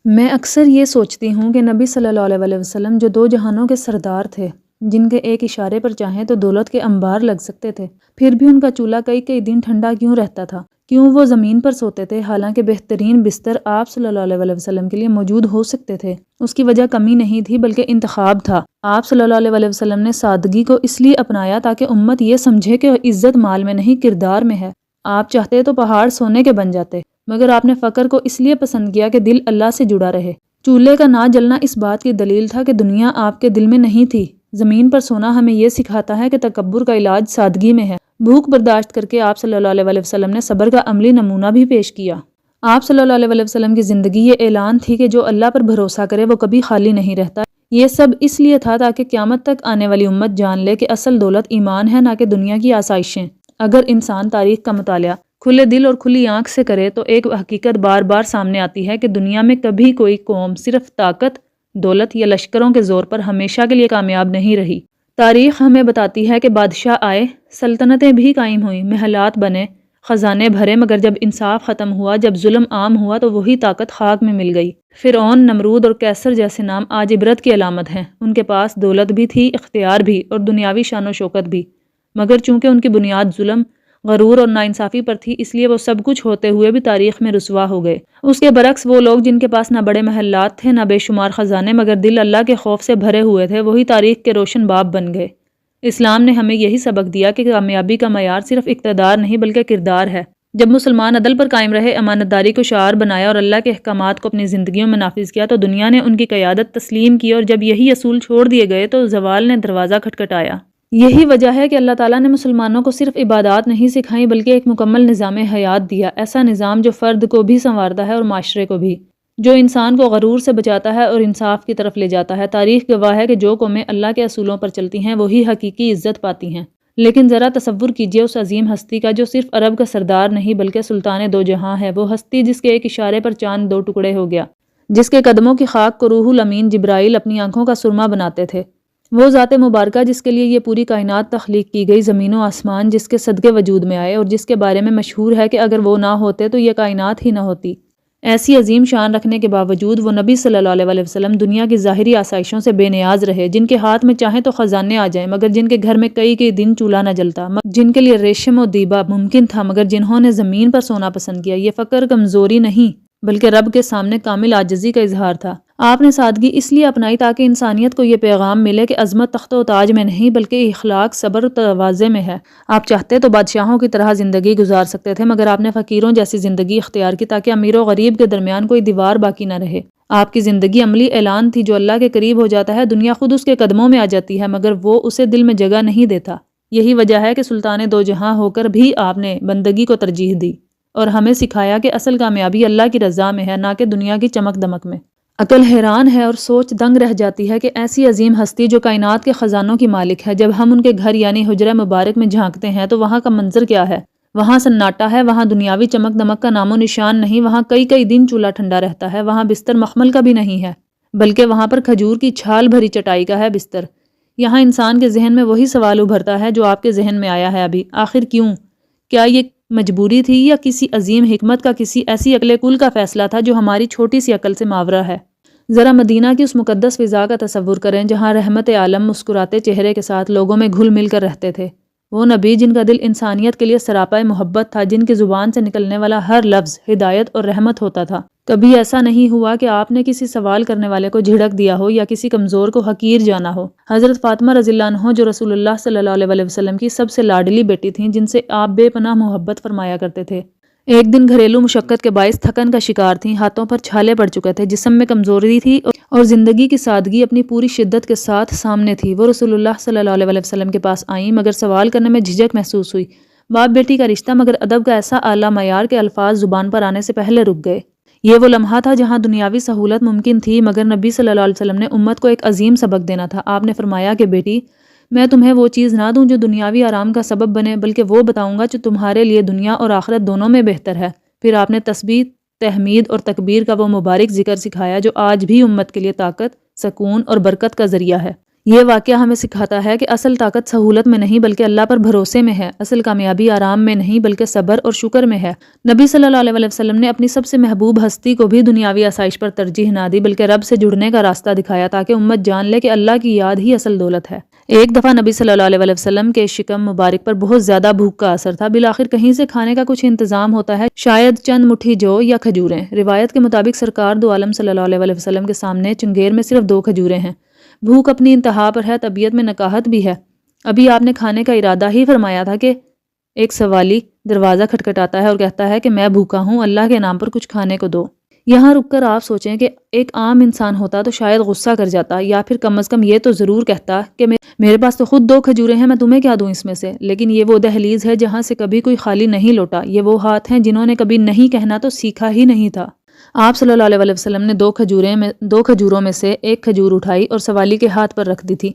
میں اکثر یہ سوچتی ہوں کہ نبی صلی اللہ علیہ وسلم جو دو جہانوں کے سردار تھے، جن کے ایک اشارے پر چاہیں تو دولت کے انبار لگ سکتے تھے، پھر بھی ان کا چولہا کئی کئی دن ٹھنڈا کیوں رہتا تھا؟ کیوں وہ زمین پر سوتے تھے حالانکہ بہترین بستر آپ صلی اللہ علیہ وسلم کے لیے موجود ہو سکتے تھے؟ اس کی وجہ کمی نہیں تھی بلکہ انتخاب تھا۔ آپ صلی اللہ علیہ وسلم نے سادگی کو اس لیے اپنایا تاکہ امت یہ سمجھے کہ عزت مال میں نہیں کردار میں ہے۔ آپ چاہتے تو پہاڑ سونے کے بن جاتے، مگر آپ نے فقر کو اس لیے پسند کیا کہ دل اللہ سے جڑا رہے۔ چولہے کا نہ جلنا اس بات کی دلیل تھا کہ دنیا آپ کے دل میں نہیں تھی۔ زمین پر سونا ہمیں یہ سکھاتا ہے کہ تکبر کا علاج سادگی میں ہے۔ بھوک برداشت کر کے آپ صلی اللہ علیہ وسلم نے صبر کا عملی نمونہ بھی پیش کیا۔ آپ صلی اللہ علیہ وسلم کی زندگی یہ اعلان تھی کہ جو اللہ پر بھروسہ کرے وہ کبھی خالی نہیں رہتا۔ یہ سب اس لیے تھا تاکہ قیامت تک آنے والی امت جان لے کہ اصل دولت ایمان ہے، نہ کہ دنیا کی آسائشیں۔ اگر انسان تاریخ کا مطالعہ کھلے دل اور کھلی آنکھ سے کرے تو ایک حقیقت بار بار سامنے آتی ہے کہ دنیا میں کبھی کوئی قوم صرف طاقت، دولت یا لشکروں کے زور پر ہمیشہ کے لیے کامیاب نہیں رہی۔ تاریخ ہمیں بتاتی ہے کہ بادشاہ آئے، سلطنتیں بھی قائم ہوئیں، محلات بنے، خزانے بھرے، مگر جب انصاف ختم ہوا، جب ظلم عام ہوا تو وہی طاقت خاک میں مل گئی۔ فرعون، نمرود اور قیصر جیسے نام آج عبرت کی علامت ہیں۔ ان کے پاس دولت بھی تھی، اختیار بھی، اور دنیاوی شان و شوکت بھی، مگر چونکہ ان کی بنیاد ظلم، غرور اور ناانصافی پر تھی، اس لیے وہ سب کچھ ہوتے ہوئے بھی تاریخ میں رسوا ہو گئے۔ اس کے برعکس وہ لوگ جن کے پاس نہ بڑے محلات تھے، نہ بے شمار خزانے، مگر دل اللہ کے خوف سے بھرے ہوئے تھے، وہی تاریخ کے روشن باب بن گئے۔ اسلام نے ہمیں یہی سبق دیا کہ کامیابی کا معیار صرف اقتدار نہیں بلکہ کردار ہے۔ جب مسلمان عدل پر قائم رہے، امانت داری کو شعار بنایا اور اللہ کے احکامات کو اپنی زندگیوں میں نافذ کیا تو دنیا نے ان کی قیادت تسلیم کی، اور جب یہی اصول چھوڑ دیے گئے تو زوال نے دروازہ کھٹکھٹایا۔ یہی وجہ ہے کہ اللہ تعالیٰ نے مسلمانوں کو صرف عبادات نہیں سکھائیں بلکہ ایک مکمل نظام حیات دیا، ایسا نظام جو فرد کو بھی سنوارتا ہے اور معاشرے کو بھی، جو انسان کو غرور سے بچاتا ہے اور انصاف کی طرف لے جاتا ہے۔ تاریخ گواہ ہے کہ جو قومیں اللہ کے اصولوں پر چلتی ہیں وہی حقیقی عزت پاتی ہیں۔ لیکن ذرا تصور کیجئے اس عظیم ہستی کا جو صرف عرب کا سردار نہیں بلکہ سلطان دو جہاں ہے، وہ ہستی جس کے ایک اشارے پر چاند دو ٹکڑے ہو گیا، جس کے قدموں کی خاک کو روح الامین جبرائیل اپنی آنکھوں کا سرما بناتے تھے، وہ ذات مبارکہ جس کے لیے یہ پوری کائنات تخلیق کی گئی، زمین و آسمان جس کے صدقے وجود میں آئے اور جس کے بارے میں مشہور ہے کہ اگر وہ نہ ہوتے تو یہ کائنات ہی نہ ہوتی۔ ایسی عظیم شان رکھنے کے باوجود وہ نبی صلی اللہ علیہ وسلم دنیا کی ظاہری آسائشوں سے بے نیاز رہے، جن کے ہاتھ میں چاہیں تو خزانے آ جائیں مگر جن کے گھر میں کئی کئی دن چولہا نہ جلتا، جن کے لیے ریشم و دیبا ممکن تھا مگر جنہوں نے زمین پر سونا پسند کیا۔ یہ فقر کمزوری نہیں بلکہ رب کے سامنے کامل عاجزی کا اظہار تھا۔ آپ نے سادگی اس لیے اپنائی تاکہ انسانیت کو یہ پیغام ملے کہ عظمت تخت و تاج میں نہیں بلکہ اخلاق، صبر و تواضع میں ہے۔ آپ چاہتے تو بادشاہوں کی طرح زندگی گزار سکتے تھے مگر آپ نے فقیروں جیسی زندگی اختیار کی تاکہ امیر و غریب کے درمیان کوئی دیوار باقی نہ رہے۔ آپ کی زندگی عملی اعلان تھی، جو اللہ کے قریب ہو جاتا ہے دنیا خود اس کے قدموں میں آ جاتی ہے مگر وہ اسے دل میں جگہ نہیں دیتا۔ یہی وجہ ہے کہ سلطان دو جہاں ہو کر بھی آپ نے بندگی کو ترجیح دی اور ہمیں سکھایا کہ اصل کامیابی اللہ کی رضا میں ہے، نہ کہ دنیا کی چمک دمک میں۔ عقل حیران ہے اور سوچ دنگ رہ جاتی ہے کہ ایسی عظیم ہستی جو کائنات کے خزانوں کی مالک ہے، جب ہم ان کے گھر یعنی حجرہ مبارک میں جھانکتے ہیں تو وہاں کا منظر کیا ہے؟ وہاں سناٹا ہے، وہاں دنیاوی چمک دمک کا نام و نشان نہیں، وہاں کئی کئی دن چولہا ٹھنڈا رہتا ہے، وہاں بستر مخمل کا بھی نہیں ہے بلکہ وہاں پر کھجور کی چھال بھری چٹائی کا ہے بستر۔ یہاں انسان کے ذہن میں وہی سوال ابھرتا ہے جو آپ کے ذہن میں آیا ہے ابھی، آخر کیوں؟ کیا یہ مجبوری تھی یا کسی عظیم حکمت کا، کسی ایسی عقل کل کا فیصلہ تھا جو ہماری چھوٹی سی عقل سے ماورا ہے؟ ذرا مدینہ کی اس مقدس فضا کا تصور کریں جہاں رحمت عالم مسکراتے چہرے کے ساتھ لوگوں میں گھل مل کر رہتے تھے۔ وہ نبی جن کا دل انسانیت کے لیے سراپا محبت تھا، جن کی زبان سے نکلنے والا ہر لفظ ہدایت اور رحمت ہوتا تھا۔ کبھی ایسا نہیں ہوا کہ آپ نے کسی سوال کرنے والے کو جھڑک دیا ہو یا کسی کمزور کو حقیر جانا ہو۔ حضرت فاطمہ رضی اللہ عنہ جو رسول اللہ صلی اللہ علیہ وسلم کی سب سے لاڈلی بیٹی تھیں، جن سے آپ بے پناہ محبت فرمایا کرتے تھے، ایک دن گھریلو مشقت کے باعث تھکن کا شکار تھیں، ہاتھوں پر چھالے پڑ چکے تھے، جسم میں کمزوری تھی اور زندگی کی سادگی اپنی پوری شدت کے ساتھ سامنے تھی۔ وہ رسول اللہ صلی اللہ علیہ وسلم کے پاس آئیں مگر سوال کرنے میں جھجک محسوس ہوئی۔ باپ بیٹی کا رشتہ مگر ادب کا ایسا اعلیٰ معیار کے الفاظ زبان پر آنے سے پہلے رک گئے۔ یہ وہ لمحہ تھا جہاں دنیاوی سہولت ممکن تھی مگر نبی صلی اللہ علیہ وسلم نے امت کو ایک عظیم سبق دینا تھا۔ آپ نے فرمایا کہ بیٹی، میں تمہیں وہ چیز نہ دوں جو دنیاوی آرام کا سبب بنے، بلکہ وہ بتاؤں گا جو تمہارے لیے دنیا اور آخرت دونوں میں بہتر ہے۔ پھر آپ نے تسبیح، تحمید اور تکبیر کا وہ مبارک ذکر سکھایا جو آج بھی امت کے لیے طاقت، سکون اور برکت کا ذریعہ ہے۔ یہ واقعہ ہمیں سکھاتا ہے کہ اصل طاقت سہولت میں نہیں بلکہ اللہ پر بھروسے میں ہے، اصل کامیابی آرام میں نہیں بلکہ صبر اور شکر میں ہے۔ نبی صلی اللہ علیہ وسلم نے اپنی سب سے محبوب ہستی کو بھی دنیاوی آسائش پر ترجیح نہ دی بلکہ رب سے جڑنے کا راستہ دکھایا تاکہ امت جان لے کہ اللہ کی یاد ہی اصل دولت ہے۔ ایک دفعہ نبی صلی اللہ علیہ وسلم کے شکم مبارک پر بہت زیادہ بھوک کا اثر تھا، بالآخر کہیں سے کھانے کا کچھ انتظام ہوتا ہے، شاید چند مٹھی جو یا کھجوریں۔ روایت کے مطابق سرکار دو عالم صلی اللہ علیہ وسلم کے سامنے چنگیر میں صرف 2 کھجوریں ہیں۔ بھوک اپنی انتہا پر ہے، طبیعت میں نکاہت بھی ہے۔ ابھی آپ نے کھانے کا ارادہ ہی فرمایا تھا کہ ایک سوالی دروازہ کھٹکھٹاتا ہے اور کہتا ہے کہ میں بھوکا ہوں، اللہ کے نام پر کچھ کھانے کو دو۔ یہاں رک کر آپ سوچیں کہ ایک عام انسان ہوتا تو شاید غصہ کر جاتا، یا پھر کم از کم یہ تو ضرور کہتا کہ میرے پاس تو خود 2 کھجوریں ہیں، میں تمہیں کیا دوں اس میں سے۔ لیکن یہ وہ دہلیز ہے جہاں سے کبھی کوئی خالی نہیں لوٹا، یہ وہ ہاتھ ہیں جنہوں نے کبھی نہیں کہنا تو سیکھا ہی نہیں تھا۔ آپ صلی اللہ علیہ وسلم نے 2 کھجوروں میں سے ایک کھجور اٹھائی اور سوالی کے ہاتھ پر رکھ دی تھی۔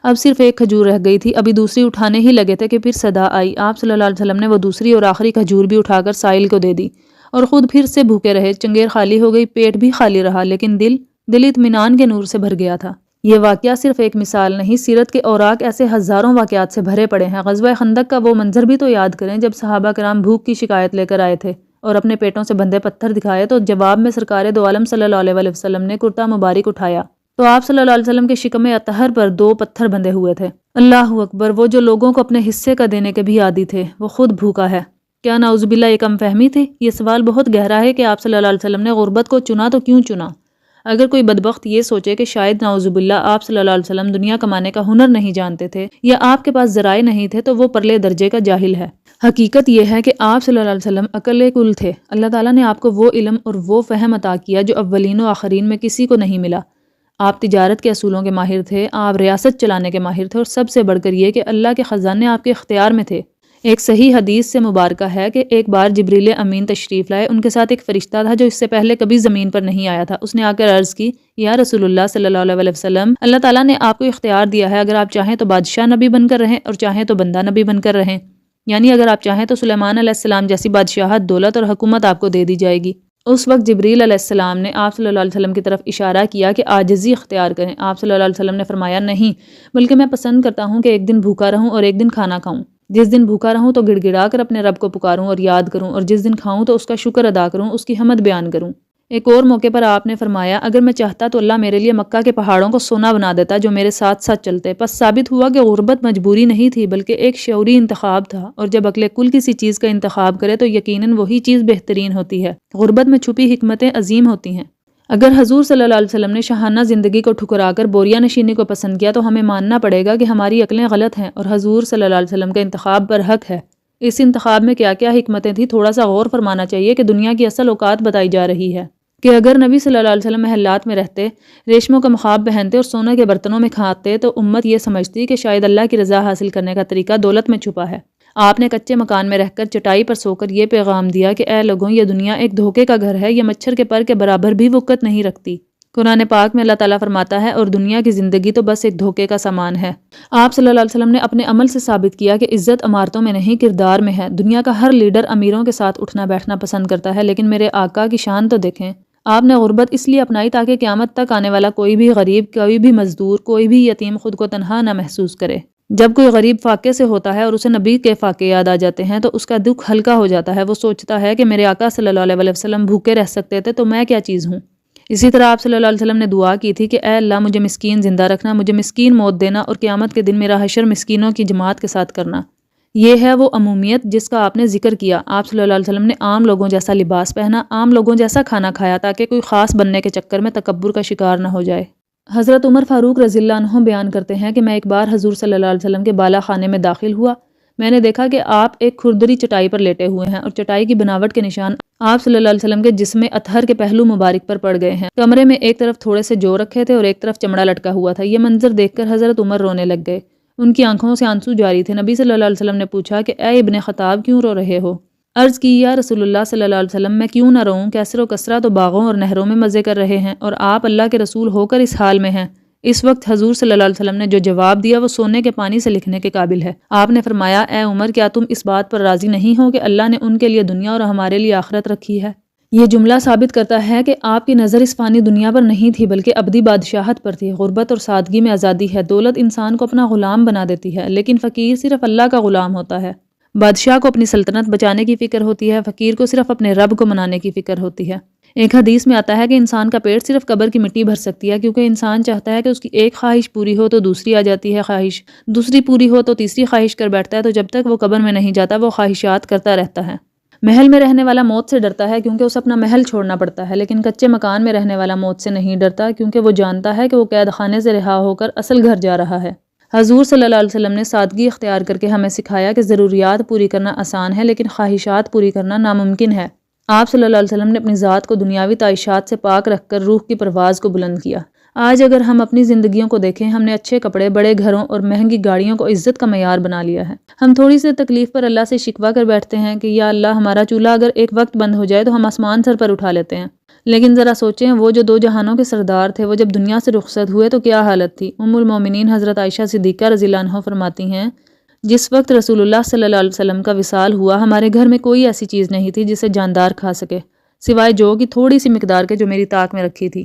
اب صرف ایک کھجور رہ گئی تھی، ابھی دوسری اٹھانے ہی لگے تھے کہ پھر صدا آئی۔ آپ صلی اللہ علیہ وسلم نے وہ دوسری اور آخری کھجور بھی اٹھا کر سائل کو دے دی اور خود پھر سے بھوکے رہے۔ چنگیر خالی ہو گئی، پیٹ بھی خالی رہا، لیکن دل اطمینان کے نور سے بھر گیا تھا۔ یہ واقعہ صرف ایک مثال نہیں، سیرت کے اوراق ایسے ہزاروں واقعات سے بھرے پڑے ہیں۔ غزوہ خندق کا وہ منظر بھی تو یاد کریں جب صحابہ کرام بھوک کی شکایت لے کر آئے تھے اور اپنے پیٹوں سے بندھے پتھر دکھائے تو جواب میں سرکار دو عالم صلی اللہ علیہ وسلم نے کرتا مبارک اٹھایا تو آپ صلی اللہ علیہ وسلم کے شکم اطہر پر 2 پتھر بندھے ہوئے تھے۔ اللہ اکبر! وہ جو لوگوں کو اپنے حصے کا دینے کے بھی عادی تھے، وہ خود بھوکا ہے۔ کیا نعوذ باللہ یہ کم فہمی تھی؟ یہ سوال بہت گہرا ہے کہ آپ صلی اللہ علیہ وسلم نے غربت کو چنا تو کیوں چنا؟ اگر کوئی بدبخت یہ سوچے کہ شاید نعوذ باللہ آپ صلی اللہ علیہ وسلم دنیا کمانے کا ہنر نہیں جانتے تھے یا آپ کے پاس ذرائع نہیں تھے تو وہ پرلے درجے کا جاہل ہے۔ حقیقت یہ ہے کہ آپ صلی اللہ علیہ وسلم عقل کل تھے۔ اللہ تعالیٰ نے آپ کو وہ علم اور وہ فہم عطا کیا جو اولین و آخرین میں کسی کو نہیں ملا۔ آپ تجارت کے اصولوں کے ماہر تھے، آپ ریاست چلانے کے ماہر تھے، اور سب سے بڑھ کر یہ کہ اللہ کے خزانے آپ کے اختیار میں تھے۔ ایک صحیح حدیث سے مبارکہ ہے کہ ایک بار جبریل امین تشریف لائے، ان کے ساتھ ایک فرشتہ تھا جو اس سے پہلے کبھی زمین پر نہیں آیا تھا۔ اس نے آ کر عرض کی، یا رسول اللہ صلی اللہ علیہ وسلم، اللہ تعالیٰ نے آپ کو اختیار دیا ہے، اگر آپ چاہیں تو بادشاہ نبی بن کر رہیں اور چاہیں تو بندہ نبی بن کر رہیں، یعنی اگر آپ چاہیں تو سلیمان علیہ السلام جیسی بادشاہت، دولت اور حکومت آپ کو دے دی جائے گی۔ اس وقت جبریل علیہ السلام نے آپ صلی اللہ علیہ وسلم کی طرف اشارہ کیا کہ عاجزی اختیار کریں۔ آپ صلی اللہ علیہ وسلم نے فرمایا، نہیں، بلکہ میں پسند کرتا ہوں کہ ایک دن بھوکا رہوں اور ایک دن کھانا کھاؤں۔ جس دن بھوکا رہوں تو گڑ گڑا کر اپنے رب کو پکاروں اور یاد کروں، اور جس دن کھاؤں تو اس کا شکر ادا کروں، اس کی حمد بیان کروں۔ ایک اور موقع پر آپ نے فرمایا، اگر میں چاہتا تو اللہ میرے لیے مکہ کے پہاڑوں کو سونا بنا دیتا جو میرے ساتھ ساتھ چلتے۔ پس ثابت ہوا کہ غربت مجبوری نہیں تھی بلکہ ایک شعوری انتخاب تھا، اور جب عقل کل کسی چیز کا انتخاب کرے تو یقیناً وہی چیز بہترین ہوتی ہے۔ غربت میں چھپی حکمتیں عظیم ہوتی ہیں۔ اگر حضور صلی اللہ علیہ وسلم نے شاہانہ زندگی کو ٹھکرا کر بوریا نشینی کو پسند کیا تو ہمیں ماننا پڑے گا کہ ہماری عقلیں غلط ہیں اور حضور صلی اللہ علیہ وسلم کا انتخاب پر حق ہے۔ اس انتخاب میں کیا کیا حکمتیں تھیں، تھوڑا سا غور فرمانا چاہیے کہ دنیا کی اصل اوقات بتائی جا رہی ہے کہ اگر نبی صلی اللہ علیہ وسلم محلات میں رہتے، ریشموں کا مخاب پہنتے اور سونے کے برتنوں میں کھاتے تو امت یہ سمجھتی کہ شاید اللہ کی رضا حاصل کرنے کا طریقہ دولت میں چھپا ہے۔ آپ نے کچے مکان میں رہ کر چٹائی پر سو کر یہ پیغام دیا کہ اے لوگوں، یہ دنیا ایک دھوکے کا گھر ہے، یہ مچھر کے پر کے برابر بھی وقت نہیں رکھتی۔ قرآن پاک میں اللہ تعالیٰ فرماتا ہے، اور دنیا کی زندگی تو بس ایک دھوکے کا سامان ہے۔ آپ صلی اللہ علیہ وسلم نے اپنے عمل سے ثابت کیا کہ عزت عمارتوں میں نہیں، کردار میں ہے۔ دنیا کا ہر لیڈر امیروں کے ساتھ اٹھنا بیٹھنا پسند کرتا ہے، لیکن میرے آقا کی شان تو دیکھیں۔ آپ نے غربت اس لیے اپنائی تاکہ قیامت تک آنے والا کوئی بھی غریب، کوئی بھی مزدور، کوئی بھی یتیم خود کو تنہا نہ محسوس کرے۔ جب کوئی غریب فاقے سے ہوتا ہے اور اسے نبی کے فاقے یاد آ جاتے ہیں تو اس کا دکھ ہلکا ہو جاتا ہے۔ وہ سوچتا ہے کہ میرے آقا صلی اللہ علیہ وسلم بھوکے رہ سکتے تھے تو میں کیا چیز ہوں۔ اسی طرح آپ صلی اللہ علیہ وسلم نے دعا کی تھی کہ اے اللہ، مجھے مسکین زندہ رکھنا، مجھے مسکین موت دینا، اور قیامت کے دن میرا حشر مسکینوں کی جماعت کے ساتھ کرنا۔ یہ ہے وہ عمومیت جس کا آپ نے ذکر کیا۔ آپ صلی اللہ علیہ وسلم نے عام لوگوں جیسا لباس پہنا، عام لوگوں جیسا کھانا کھایا تاکہ کوئی خاص بننے کے چکر میں تکبر کا شکار نہ ہو جائے۔ حضرت عمر فاروق رضی اللہ عنہ بیان کرتے ہیں کہ میں ایک بار حضور صلی اللہ علیہ وسلم کے بالا خانے میں داخل ہوا۔ میں نے دیکھا کہ آپ ایک کھردری چٹائی پر لیٹے ہوئے ہیں اور چٹائی کی بناوٹ کے نشان آپ صلی اللہ علیہ وسلم کے جسم اطہر کے پہلو مبارک پر پڑ گئے ہیں۔ کمرے میں ایک طرف تھوڑے سے جو رکھے تھے اور ایک طرف چمڑا لٹکا ہوا تھا۔ یہ منظر دیکھ کر حضرت عمر رونے لگ گئے، ان کی آنکھوں سے آنسو جاری تھے۔ نبی صلی اللہ علیہ وسلم نے پوچھا کہ اے ابن خطاب، کیوں رو رہے ہو؟ عرض کی، یا رسول اللہ صلی اللہ علیہ وسلم، میں کیوں نہ روؤں؟ کیسر و کسرا تو باغوں اور نہروں میں مزے کر رہے ہیں اور آپ اللہ کے رسول ہو کر اس حال میں ہیں۔ اس وقت حضور صلی اللہ علیہ وسلم نے جو جواب دیا وہ سونے کے پانی سے لکھنے کے قابل ہے۔ آپ نے فرمایا، اے عمر، کیا تم اس بات پر راضی نہیں ہو کہ اللہ نے ان کے لیے دنیا اور ہمارے لیے آخرت رکھی ہے؟ یہ جملہ ثابت کرتا ہے کہ آپ کی نظر اس فانی دنیا پر نہیں تھی بلکہ ابدی بادشاہت پر تھی۔ غربت اور سادگی میں آزادی ہے۔ دولت انسان کو اپنا غلام بنا دیتی ہے، لیکن فقیر صرف اللہ کا غلام ہوتا ہے۔ بادشاہ کو اپنی سلطنت بچانے کی فکر ہوتی ہے، فقیر کو صرف اپنے رب کو منانے کی فکر ہوتی ہے۔ ایک حدیث میں آتا ہے کہ انسان کا پیٹ صرف قبر کی مٹی بھر سکتی ہے، کیونکہ انسان چاہتا ہے کہ اس کی ایک خواہش پوری ہو تو دوسری آ جاتی ہے خواہش، دوسری پوری ہو تو تیسری خواہش کر بیٹھتا ہے، تو جب تک وہ قبر میں نہیں جاتا وہ خواہشات کرتا رہتا ہے۔ محل میں رہنے والا موت سے ڈرتا ہے کیونکہ اسے اپنا محل چھوڑنا پڑتا ہے، لیکن کچے مکان میں رہنے والا موت سے نہیں ڈرتا کیونکہ وہ جانتا ہے کہ وہ قید خانے سے رہا ہو کر اصل گھر جا رہا ہے۔ حضور صلی اللہ علیہ وسلم نے سادگی اختیار کر کے ہمیں سکھایا کہ ضروریات پوری کرنا آسان ہے لیکن خواہشات پوری کرنا ناممکن ہے۔ آپ صلی اللہ علیہ وسلم نے اپنی ذات کو دنیاوی تعیشات سے پاک رکھ کر روح کی پرواز کو بلند کیا۔ آج اگر ہم اپنی زندگیوں کو دیکھیں، ہم نے اچھے کپڑے، بڑے گھروں اور مہنگی گاڑیوں کو عزت کا معیار بنا لیا ہے۔ ہم تھوڑی سی تکلیف پر اللہ سے شکوہ کر بیٹھتے ہیں کہ یا اللہ ہمارا چولہا اگر ایک وقت بند ہو جائے تو ہم آسمان سر پر اٹھا لیتے ہیں۔ لیکن ذرا سوچیں، وہ جو دو جہانوں کے سردار تھے، وہ جب دنیا سے رخصت ہوئے تو کیا حالت تھی؟ ام المومنین حضرت عائشہ صدیقہ رضی اللہ عنہا فرماتی ہیں، جس وقت رسول اللہ صلی اللہ علیہ وسلم کا وصال ہوا، ہمارے گھر میں کوئی ایسی چیز نہیں تھی جسے جاندار کھا سکے، سوائے جو کی تھوڑی سی مقدار کے جو میری طاق میں رکھی تھی۔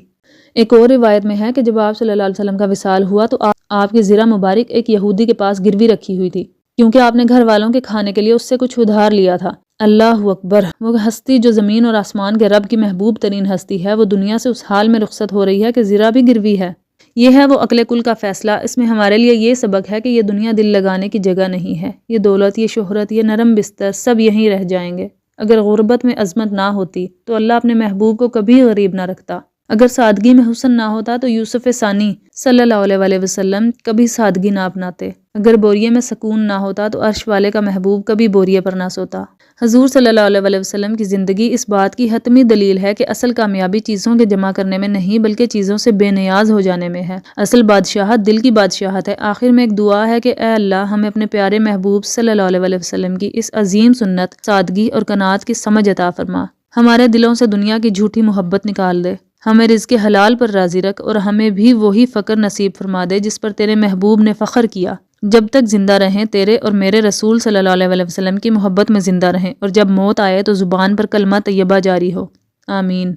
ایک اور روایت میں ہے کہ جب آپ صلی اللہ علیہ وسلم کا وصال ہوا تو آپ کی زرہ مبارک ایک یہودی کے پاس گروی رکھی ہوئی تھی، کیونکہ آپ نے گھر والوں کے کھانے کے لیے اس سے کچھ ادھار لیا تھا۔ اللہ اکبر! وہ ہستی جو زمین اور آسمان کے رب کی محبوب ترین ہستی ہے، وہ دنیا سے اس حال میں رخصت ہو رہی ہے کہ زرہ بھی گروی ہے۔ یہ ہے وہ عقل کل کا فیصلہ۔ اس میں ہمارے لیے یہ سبق ہے کہ یہ دنیا دل لگانے کی جگہ نہیں ہے۔ یہ دولت، یہ شہرت، یہ نرم بستر سب یہیں رہ جائیں گے۔ اگر غربت میں عظمت نہ ہوتی تو اللہ اپنے محبوب کو کبھی غریب نہ رکھتا۔ اگر سادگی میں حسن نہ ہوتا تو یوسف ثانی صلی اللہ علیہ وسلم کبھی سادگی نہ اپناتے۔ اگر بوریے میں سکون نہ ہوتا تو عرش والے کا محبوب کبھی بوریے پر نہ سوتا۔ حضور صلی اللہ علیہ وسلم کی زندگی اس بات کی حتمی دلیل ہے کہ اصل کامیابی چیزوں کے جمع کرنے میں نہیں بلکہ چیزوں سے بے نیاز ہو جانے میں ہے۔ اصل بادشاہت دل کی بادشاہت ہے۔ آخر میں ایک دعا ہے کہ اے اللہ ہمیں اپنے پیارے محبوب صلی اللہ علیہ وسلم کی اس عظیم سنت، سادگی اور قناعت کی سمجھ عطا فرما۔ ہمارے دلوں سے دنیا کی جھوٹی محبت نکال دے۔ ہمیں رزق حلال پر راضی رکھ اور ہمیں بھی وہی فقر نصیب فرما دے جس پر تیرے محبوب نے فخر کیا۔ جب تک زندہ رہیں تیرے اور میرے رسول صلی اللہ علیہ وسلم کی محبت میں زندہ رہیں، اور جب موت آئے تو زبان پر کلمہ طیبہ جاری ہو۔ آمین۔